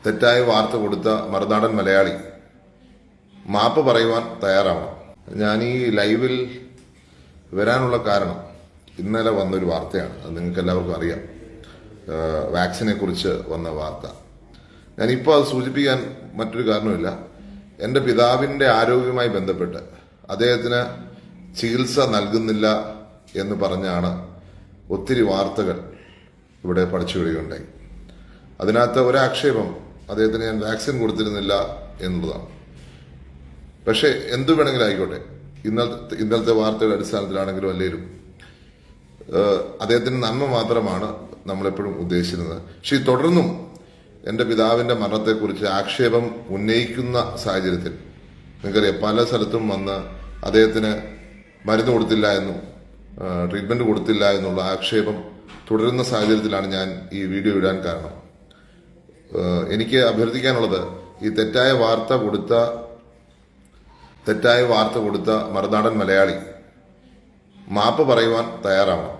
തെറ്റായ വാർത്ത കൊടുത്ത മറുനാടൻ മലയാളി മാപ്പ് പറയുവാൻ തയ്യാറാവണം. ഞാൻ ഈ ലൈവിൽ വരാനുള്ള കാരണം ഇന്നലെ വന്നൊരു വാർത്തയാണ്. അത് നിങ്ങൾക്ക് എല്ലാവർക്കും അറിയാം. വാക്സിനെ കുറിച്ച് വന്ന വാർത്ത. ഞാനിപ്പോൾ അത് സൂചിപ്പിക്കാൻ മറ്റൊരു കാരണമില്ല. എൻ്റെ പിതാവിൻ്റെ ആരോഗ്യവുമായി ബന്ധപ്പെട്ട് അദ്ദേഹത്തിന് ചികിത്സ നൽകുന്നില്ല എന്ന് പറഞ്ഞാണ് ഒത്തിരി വാർത്തകൾ ഇവിടെ പഠിച്ചു വരികയുണ്ടായി. അതിനകത്ത് ഒരാക്ഷേപം അദ്ദേഹത്തിന് ഞാൻ വാക്സിൻ കൊടുത്തിരുന്നില്ല എന്നുള്ളതാണ്. പക്ഷേ എന്തു വേണമെങ്കിലും ആയിക്കോട്ടെ, ഇന്നലത്തെ വാർത്തയുടെ അടിസ്ഥാനത്തിലാണെങ്കിലും അല്ലേലും അദ്ദേഹത്തിന് നന്മ മാത്രമാണ് നമ്മളെപ്പോഴും ഉദ്ദേശിച്ചിരുന്നത്. പക്ഷേ തുടർന്നും എൻ്റെ പിതാവിൻ്റെ മരണത്തെക്കുറിച്ച് ആക്ഷേപം ഉന്നയിക്കുന്ന സാഹചര്യത്തിൽ നിങ്ങൾക്കറിയാം, പല സ്ഥലത്തും വന്ന് അദ്ദേഹത്തിന് മരുന്ന് കൊടുത്തില്ല എന്നും ട്രീറ്റ്മെൻറ്റ് കൊടുത്തില്ല എന്നുള്ള ആക്ഷേപം തുടരുന്ന സാഹചര്യത്തിലാണ് ഞാൻ ഈ വീഡിയോ ഇടാൻ കാരണം. എനിക്ക് അഭ്യർത്ഥിക്കാനുള്ളത്, ഈ തെറ്റായ വാർത്ത കൊടുത്ത മറുനാടൻ മലയാളി മാപ്പ് പറയുവാൻ തയ്യാറാവണം.